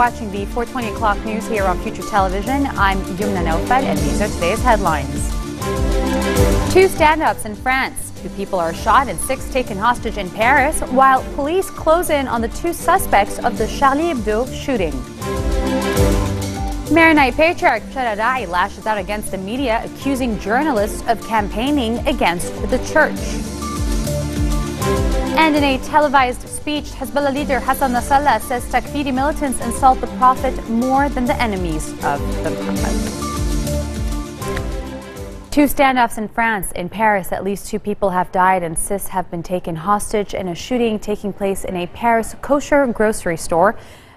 watching the 4:20 o'clock news here on Future Television. I'm Yumna Naufal, and these are today's headlines. 2 stand-ups in France. 2 people are shot and 6 taken hostage in Paris, while police close in on the 2 suspects of the Charlie Hebdo shooting. Maronite Patriarch FutureTV lashes out against the media, accusing journalists of campaigning against the church. And in a televised speech, Hezbollah leader Hassan Nasrallah says Takfiri militants insult the Prophet more than the enemies of the Prophet. 2 standoffs in France. In Paris, at least 2 people have died and 6 have been taken hostage in a shooting taking place in a Paris kosher grocery store.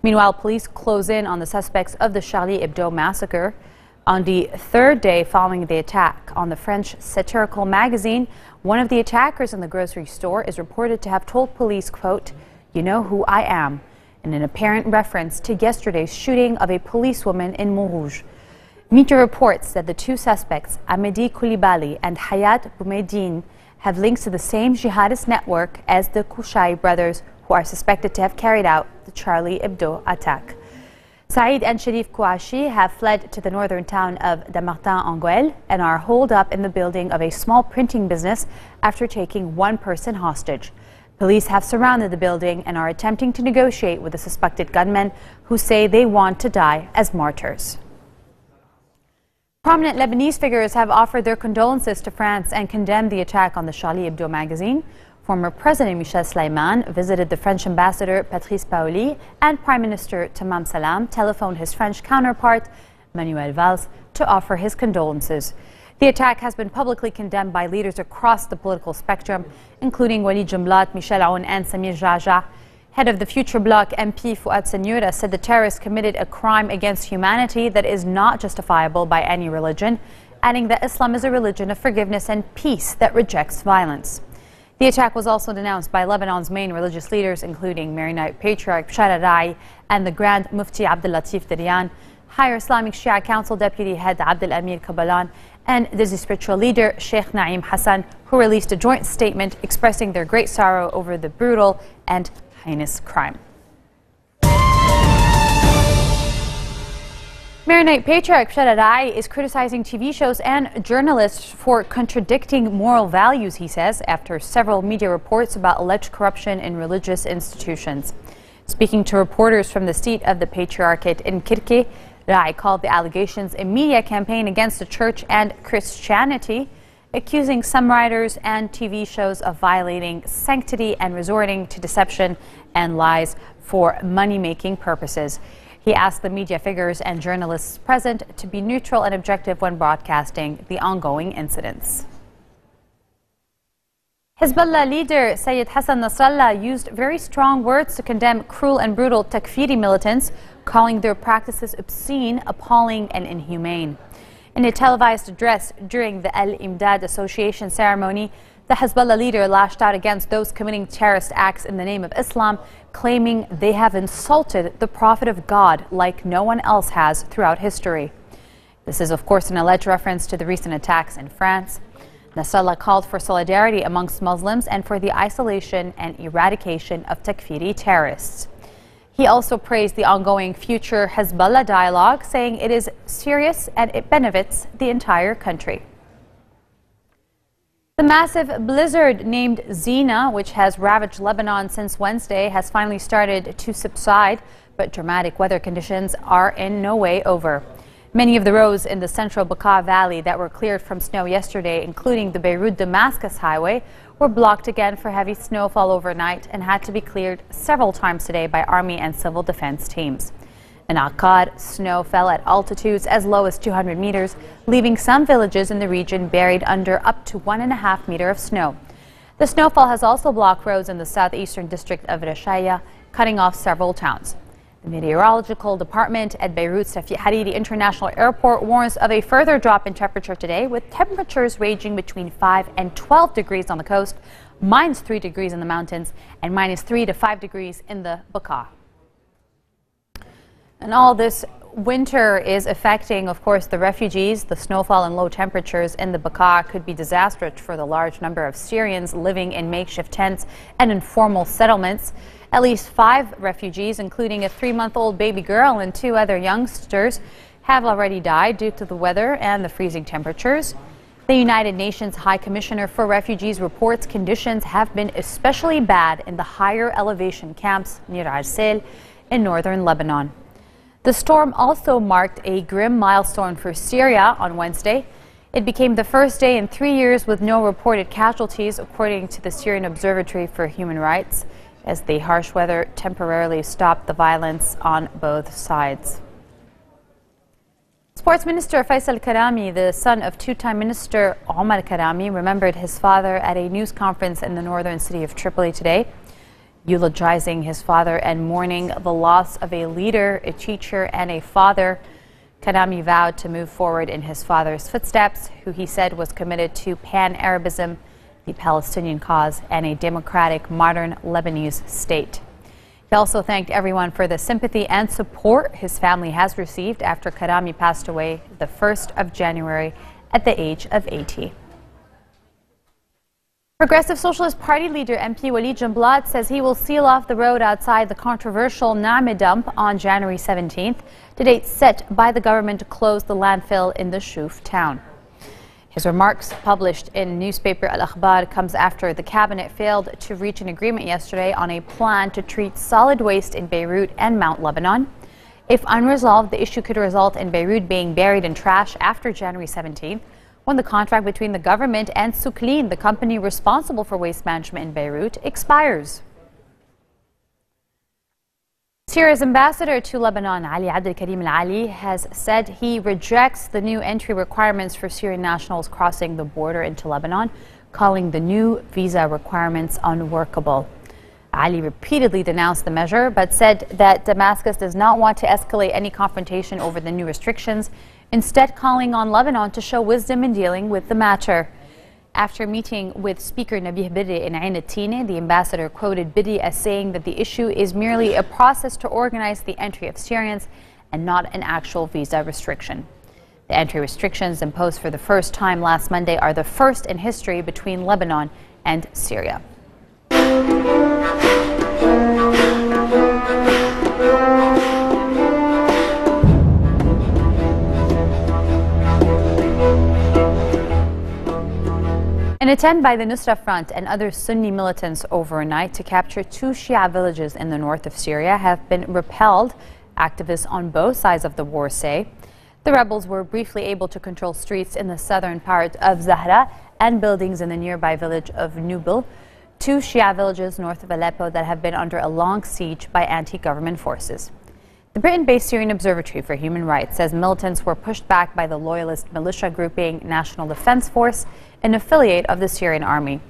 Meanwhile, police close in on the suspects of the Charlie Hebdo massacre. On the 3rd day following the attack on the French satirical magazine, one of the attackers in the grocery store is reported to have told police, quote, "You know who I am," in an apparent reference to yesterday's shooting of a policewoman in Montrouge. Media reports that the 2 suspects, Amedi Koulibaly and Hayat Boumediene, have links to the same jihadist network as the Kouchaï brothers, who are suspected to have carried out the Charlie Hebdo attack. Saïd and Sharif Kouachi have fled to the northern town of Dammartin-en-Goële and are holed up in the building of a small printing business after taking 1 person hostage. Police have surrounded the building and are attempting to negotiate with the suspected gunmen, who say they want to die as martyrs. Prominent Lebanese figures have offered their condolences to France and condemned the attack on the Charlie Hebdo magazine. Former President Michel Sleiman visited the French ambassador Patrice Paoli, and Prime Minister Tamam Salam telephoned his French counterpart Manuel Valls to offer his condolences. The attack has been publicly condemned by leaders across the political spectrum, including Walid Jumblat, Michel Aoun and Samir Jaja. Head of the Future Bloc MP Fouad Senoura said the terrorists committed a crime against humanity that is not justifiable by any religion, adding that Islam is a religion of forgiveness and peace that rejects violence. The attack was also denounced by Lebanon's main religious leaders, including Maronite Patriarch FutureTV and the Grand Mufti Abdel Latif Derian, Higher Islamic Shia Council Deputy Head Abdel Amir Kabalan, and the spiritual leader Sheikh Naim Hassan, who released a joint statement expressing their great sorrow over the brutal and heinous crime. Maronite Patriarch FutureTV is criticizing TV shows and journalists for contradicting moral values, he says, after several media reports about alleged corruption in religious institutions. Speaking to reporters from the seat of the Patriarchate in Kirki, Rai called the allegations a media campaign against the church and Christianity, accusing some writers and TV shows of violating sanctity and resorting to deception and lies for money-making purposes. He asked the media figures and journalists present to be neutral and objective when broadcasting the ongoing incidents. Hezbollah leader Sayyid Hassan Nasrallah used very strong words to condemn cruel and brutal Takfiri militants, calling their practices obscene, appalling and inhumane. In a televised address during the Al-Imdad Association ceremony, the Hezbollah leader lashed out against those committing terrorist acts in the name of Islam, claiming they have insulted the Prophet of God like no one else has throughout history. This is, of course, an alleged reference to the recent attacks in France. Nasrallah called for solidarity amongst Muslims and for the isolation and eradication of Takfiri terrorists. He also praised the ongoing future Hezbollah dialogue, saying it is serious and it benefits the entire country. The massive blizzard named Zina, which has ravaged Lebanon since Wednesday, has finally started to subside, but dramatic weather conditions are in no way over. Many of the roads in the central Bekaa Valley that were cleared from snow yesterday, including the Beirut-Damascus highway, were blocked again for heavy snowfall overnight and had to be cleared several times today by Army and civil defense teams. In Akkad, snow fell at altitudes as low as 200 meters, leaving some villages in the region buried under up to 1.5 meters of snow. The snowfall has also blocked roads in the southeastern district of Rashaya, cutting off several towns. The meteorological department at Beirut's Rafiq Hariri International Airport warns of a further drop in temperature today, with temperatures ranging between 5 and 12 degrees on the coast, -3 degrees in the mountains, and -3 to 5 degrees in the Bekaa. And all this winter is affecting, of course, the refugees. The snowfall and low temperatures in the Bekaa could be disastrous for the large number of Syrians living in makeshift tents and informal settlements. At least 5 refugees, including a 3-month-old baby girl and 2 other youngsters, have already died due to the weather and the freezing temperatures. The United Nations High Commissioner for Refugees reports conditions have been especially bad in the higher elevation camps near Arsel in northern Lebanon. The storm also marked a grim milestone for Syria on Wednesday. It became the first day in 3 years with no reported casualties, according to the Syrian Observatory for Human Rights, as the harsh weather temporarily stopped the violence on both sides. Sports Minister Faisal Karami, the son of two-time Minister Omar Karami, remembered his father at a news conference in the northern city of Tripoli today. Eulogizing his father and mourning the loss of a leader, a teacher, and a father, Karami vowed to move forward in his father's footsteps, who he said was committed to pan-Arabism, the Palestinian cause, and a democratic, modern Lebanese state. He also thanked everyone for the sympathy and support his family has received after Karami passed away the 1st of January at the age of 80. Progressive Socialist Party leader MP Walid Jumblat says he will seal off the road outside the controversial Naameh dump on January 17th, the date set by the government to close the landfill in the Shuf town. His remarks, published in newspaper Al Akhbar, comes after the cabinet failed to reach an agreement yesterday on a plan to treat solid waste in Beirut and Mount Lebanon. If unresolved, the issue could result in Beirut being buried in trash after January 17th, when the contract between the government and Suklin, the company responsible for waste management in Beirut, expires. Syria's ambassador to Lebanon, Ali Abdel Karim Al-Ali, has said he rejects the new entry requirements for Syrian nationals crossing the border into Lebanon, calling the new visa requirements unworkable. Ali repeatedly denounced the measure, but said that Damascus does not want to escalate any confrontation over the new restrictions, instead calling on Lebanon to show wisdom in dealing with the matter. After meeting with Speaker Nabih Berri in Ain al-Tine, the ambassador quoted Berri as saying that the issue is merely a process to organize the entry of Syrians and not an actual visa restriction. The entry restrictions imposed for the first time last Monday are the first in history between Lebanon and Syria. An attempt by the Nusra Front and other Sunni militants overnight to capture 2 Shia villages in the north of Syria have been repelled, activists on both sides of the war say. The rebels were briefly able to control streets in the southern part of Zahra and buildings in the nearby village of Nubil, 2 Shia villages north of Aleppo that have been under a long siege by anti-government forces. The Britain-based Syrian Observatory for Human Rights says militants were pushed back by the loyalist militia grouping National Defense Force, an affiliate of the Syrian army.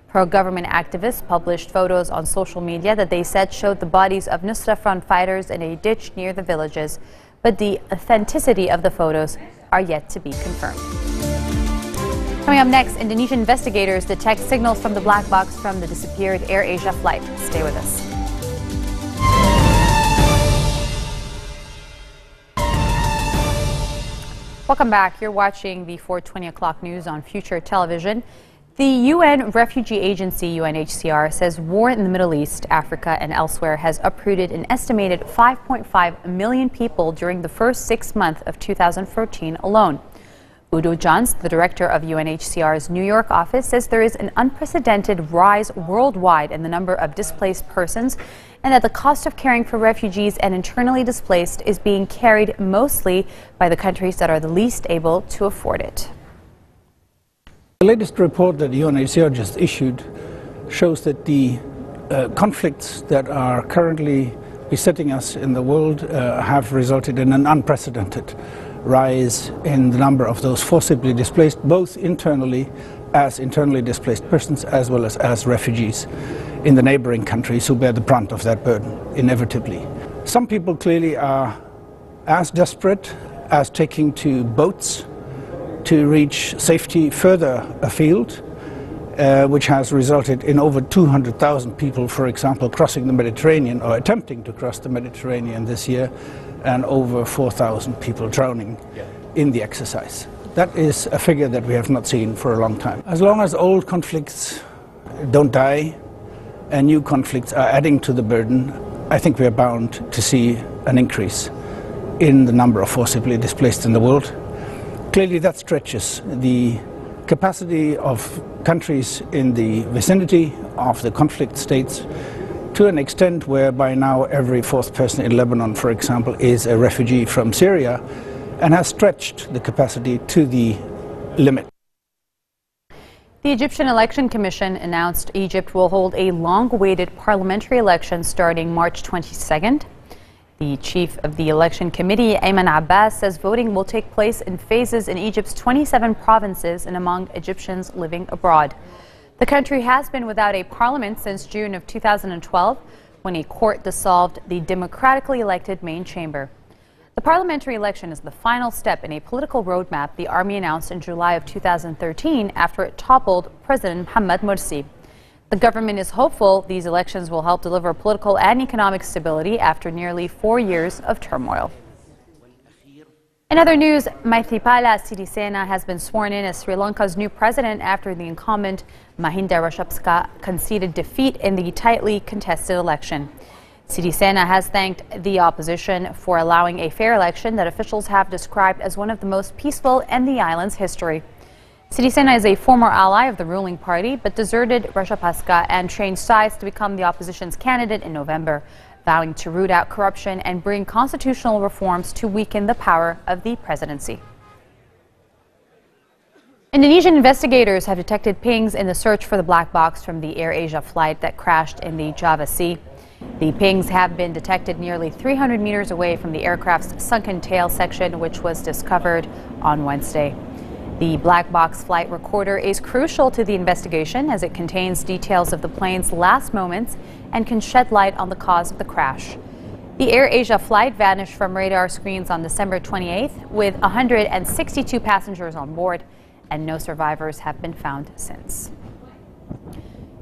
Pro-government activists published photos on social media that they said showed the bodies of Nusra Front fighters in a ditch near the villages, but the authenticity of the photos are yet to be confirmed. Coming up next, Indonesian investigators detect signals from the black box from the disappeared AirAsia flight. Stay with us. Welcome back. You're watching the 4:20 o'clock news on Future Television. The UN Refugee Agency, UNHCR, says war in the Middle East, Africa, and elsewhere has uprooted an estimated 5.5 million people during the first 6 months of 2014 alone. Udo Jans, the director of UNHCR's New York office, says there is an unprecedented rise worldwide in the number of displaced persons and that the cost of caring for refugees and internally displaced is being carried mostly by the countries that are the least able to afford it. The latest report that the UNHCR just issued shows that the conflicts that are currently besetting us in the world have resulted in an unprecedented rise in the number of those forcibly displaced, both internally as internally displaced persons as well as refugees in the neighboring countries who bear the brunt of that burden, inevitably. Some people clearly are as desperate as taking to boats to reach safety further afield, which has resulted in over 200,000 people, for example, crossing the Mediterranean or attempting to cross the Mediterranean this year, and over 4,000 people drowning in the exercise. That is a figure that we have not seen for a long time. As long as old conflicts don't die and new conflicts are adding to the burden, I think we are bound to see an increase in the number of forcibly displaced in the world. Clearly that stretches the capacity of countries in the vicinity of the conflict states to an extent where by now every fourth person in Lebanon, for example, is a refugee from Syria, and has stretched the capacity to the limit. The Egyptian Election Commission announced Egypt will hold a long-awaited parliamentary election starting March 22nd. The chief of the election committee, Ayman Abbas, says voting will take place in phases in Egypt's 27 provinces and among Egyptians living abroad. The country has been without a parliament since June of 2012, when a court dissolved the democratically elected main chamber. The parliamentary election is the final step in a political roadmap the army announced in July of 2013 after it toppled President Mohamed Morsi. The government is hopeful these elections will help deliver political and economic stability after nearly 4 years of turmoil. In other news, Maithripala Sirisena has been sworn in as Sri Lanka's new president after the incumbent Mahinda Rajapaksa conceded defeat in the tightly contested election. Sirisena has thanked the opposition for allowing a fair election that officials have described as one of the most peaceful in the island's history. Sirisena is a former ally of the ruling party, but deserted Rajapaksa and changed sides to become the opposition's candidate in November, vowing to root out corruption and bring constitutional reforms to weaken the power of the presidency. Indonesian investigators have detected pings in the search for the black box from the AirAsia flight that crashed in the Java Sea. The pings have been detected nearly 300 meters away from the aircraft's sunken tail section, which was discovered on Wednesday. The black box flight recorder is crucial to the investigation as it contains details of the plane's last moments and can shed light on the cause of the crash. The AirAsia flight vanished from radar screens on December 28th with 162 passengers on board, and no survivors have been found since.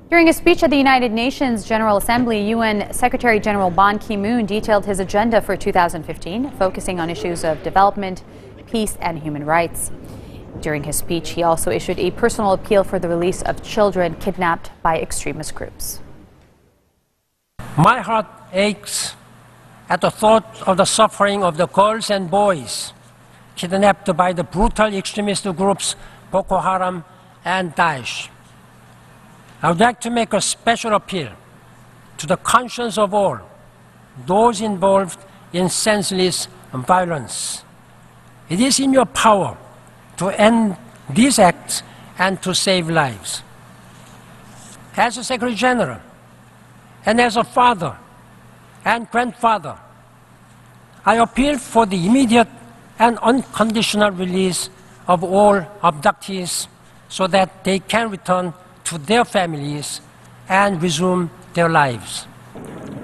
During a speech at the United Nations General Assembly, UN Secretary General Ban Ki-moon detailed his agenda for 2015, focusing on issues of development, peace, and human rights. During his speech, he also issued a personal appeal for the release of children kidnapped by extremist groups. My heart aches at the thought of the suffering of the girls and boys kidnapped by the brutal extremist groups Boko Haram and Daesh. I would like to make a special appeal to the conscience of all those involved in senseless violence. It is in your power to end these acts and to save lives. As a Secretary General and as a father and grandfather, I appeal for the immediate and unconditional release of all abductees so that they can return to their families and resume their lives.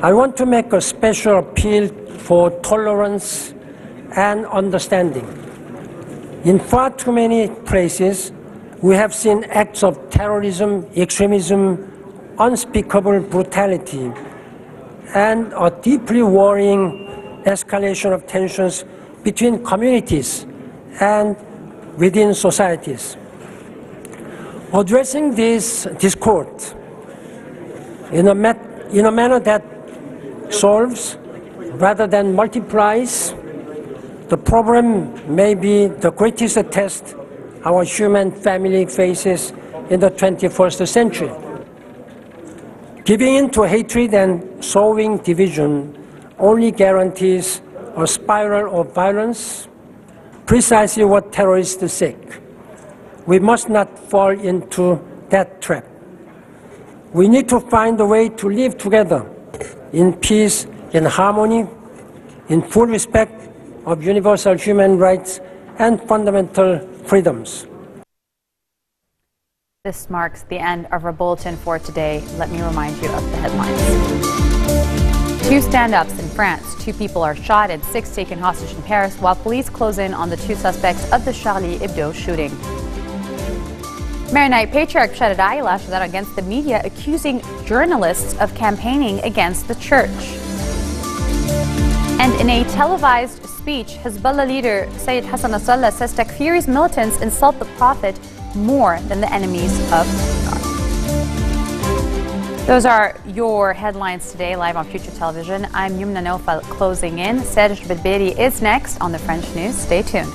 I want to make a special appeal for tolerance and understanding. In far too many places, we have seen acts of terrorism, extremism, unspeakable brutality, and a deeply worrying escalation of tensions between communities and within societies. Addressing this discord in a manner that solves rather than multiplies the problem may be the greatest test our human family faces in the 21st century. Giving in to hatred and sowing division only guarantees a spiral of violence, precisely what terrorists seek. We must not fall into that trap. We need to find a way to live together in peace, in harmony, in full respect of universal human rights and fundamental freedoms. This marks the end of our bulletin for today. Let me remind you of the headlines. 2 stand-ups in France. 2 people are shot and 6 taken hostage in Paris while police close in on the 2 suspects of the Charlie Hebdo shooting. Maronite Patriarch Shaddai lashes out against the media, accusing journalists of campaigning against the church. And in a televised speech, Hezbollah leader Sayyid Hassan Nasrallah says Takfiri's militants insult the Prophet more than the enemies of God. Those are your headlines today, live on Future Television. I'm Yumna Naufal closing in. Serge Bilberi is next on the French News. Stay tuned.